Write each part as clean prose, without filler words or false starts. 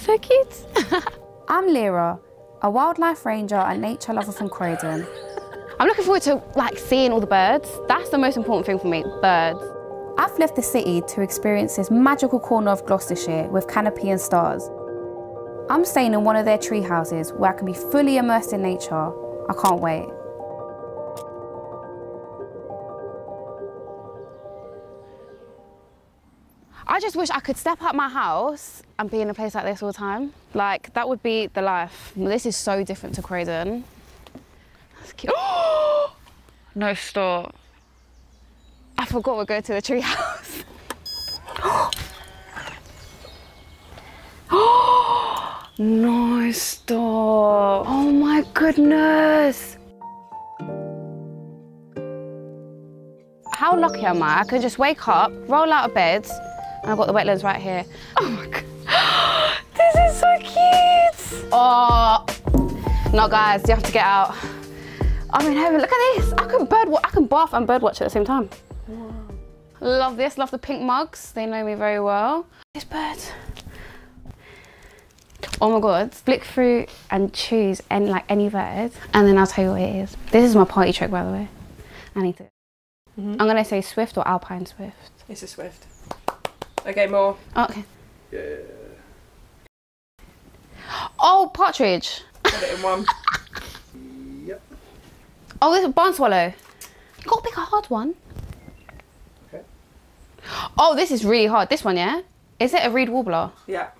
So cute. I'm Lira, a wildlife ranger and nature lover from Croydon. I'm looking forward to seeing all the birds. That's the most important thing for me, birds. I've left the city to experience this magical corner of Gloucestershire with Canopy and stars. I'm staying in one of their tree houses where I can be fully immersed in nature. I can't wait. I just wish I could step out my house and be in a place like this all the time. Like, that would be the life. This is so different to Croydon. That's cute. No, stop. I forgot we're going to the tree house. No, stop. Oh my goodness. How lucky am I? I can just wake up, roll out of bed, and I've got the wetlands right here. Oh my God. This is so cute. Oh, no guys, you have to get out. I'm in heaven, look at this. I can bath and birdwatch at the same time. Wow. Love this, love the pink mugs. They know me very well. This bird. Oh my God, flick through and choose any bird, and then I'll tell you what it is. This is my party trick, by the way. I need to. I'm gonna say swift or alpine swift. It's a swift. Okay, more. Oh, okay. Yeah. Oh, partridge. Got it in one. Yep. Oh, this is a barn swallow. You gotta pick a hard one. Okay. Oh, this is really hard. This one, yeah? Is it a reed warbler? Yeah.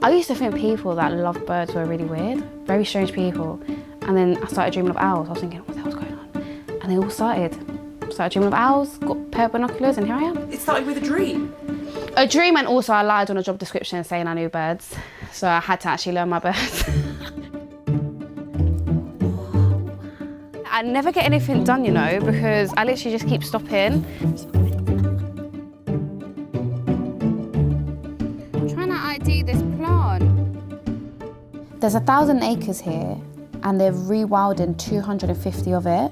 I used to think people that love birds were really weird, very strange people. And then I started dreaming of owls. I was thinking, what the hell's going on? And they all started dreaming of owls, got a pair of binoculars, and here I am. It started with a dream? A dream, and also I lied on a job description saying I knew birds. So I had to actually learn my birds. I never get anything done, you know, because I literally just keep stopping. I'm trying to ID this plant. There's 1,000 acres here and they're rewilding 250 of it.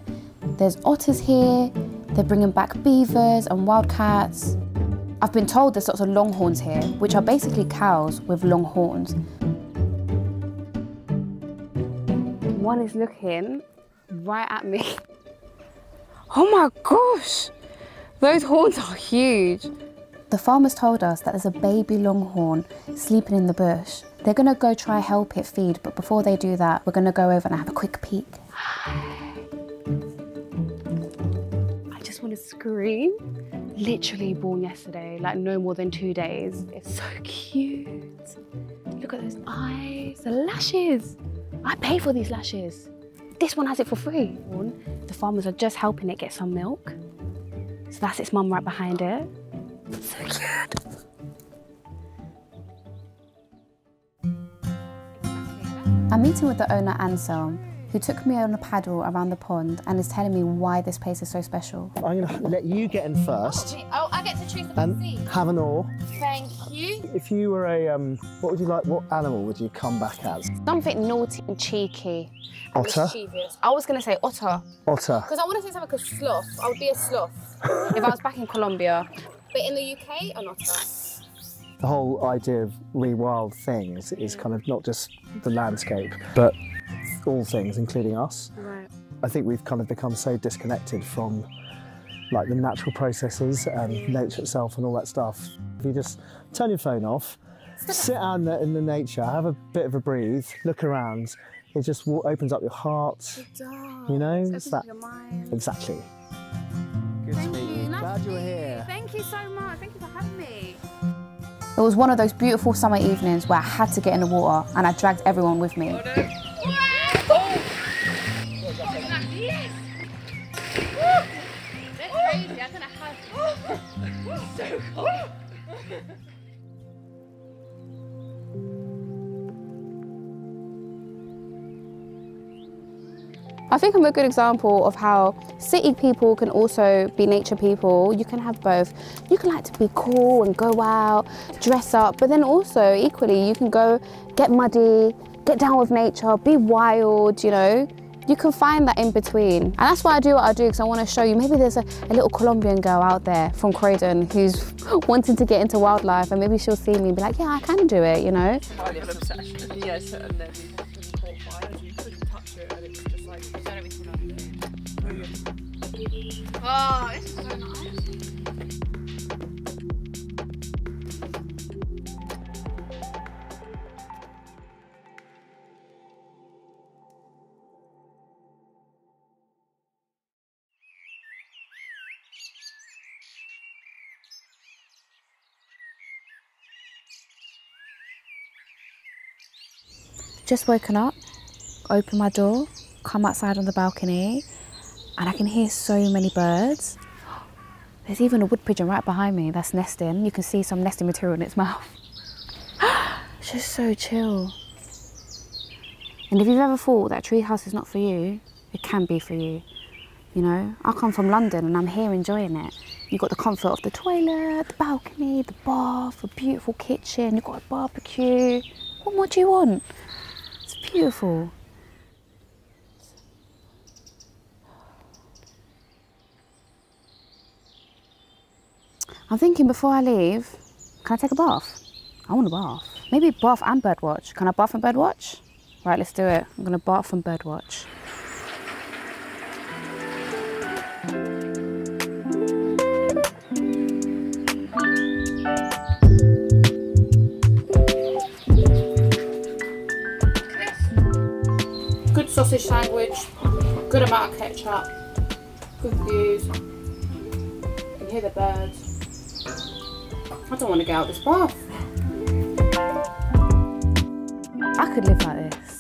There's otters here, they're bringing back beavers and wildcats. I've been told there's lots of longhorns here, which are basically cows with long horns. One is looking right at me. Oh my gosh, those horns are huge. The farmers told us that there's a baby longhorn sleeping in the bush. They're gonna go try help it feed, but before they do that, we're gonna go over and have a quick peek. I just want to scream. Literally born yesterday, like no more than 2 days. It's so cute. Look at those eyes, the lashes. I pay for these lashes. This one has it for free. The farmers are just helping it get some milk. So that's its mum right behind it. So cute. I'm meeting with the owner, Anselm, who took me on a paddle around the pond and is telling me why this place is so special. I'm going to let you get in first. Oh, I get to choose the and seat. have an oar. Thank you. If you were a, what would you like? What animal would you come back as? Something naughty and cheeky. Otter? Mischievous. I was going to say otter. Otter. Because I want to say something like a sloth. I would be a sloth if I was back in Colombia. But in the UK, an otter. The whole idea of rewild thing is kind of not just the landscape, but all things, including us. Right. I think we've kind of become so disconnected from like the natural processes and nature itself and all that stuff. If you just turn your phone off, sit out in the nature, have a bit of a breathe, look around, it just opens up your heart. It does. You know, It's that your mind. Exactly. Good to meet you. Glad you're here. Thank you so much. Thank you for having me. It was one of those beautiful summer evenings where I had to get in the water and I dragged everyone with me. Yes! That's crazy. I'm gonna have so cool. I think I'm a good example of how city people can also be nature people. You can have both. You can like to be cool and go out, dress up, but then also equally you can go get muddy, get down with nature, be wild, you know. You can find that in between. And that's why I do what I do, because I want to show you, maybe there's a little Colombian girl out there from Croydon who's wanting to get into wildlife, and maybe she'll see me and be like, yeah, I can do it, you know? Kind of an obsession. Yes, and then we caught fire, so you couldn't touch it, and it was just like... Oh, this is so nice. Just woken up, open my door, come outside on the balcony, and I can hear so many birds. There's even a wood pigeon right behind me that's nesting. You can see some nesting material in its mouth. It's just so chill. And if you've ever thought that treehouse is not for you, it can be for you. You know, I come from London and I'm here enjoying it. You've got the comfort of the toilet, the balcony, the bath, a beautiful kitchen, you've got a barbecue. What more do you want? It's beautiful. I'm thinking before I leave, can I take a bath? I want a bath. Maybe bath and birdwatch. Can I bath and birdwatch? Right, let's do it. I'm gonna bath and birdwatch. Good sausage sandwich, good amount of ketchup, good views. You can hear the birds. I don't want to get out of this bath. I could live like this.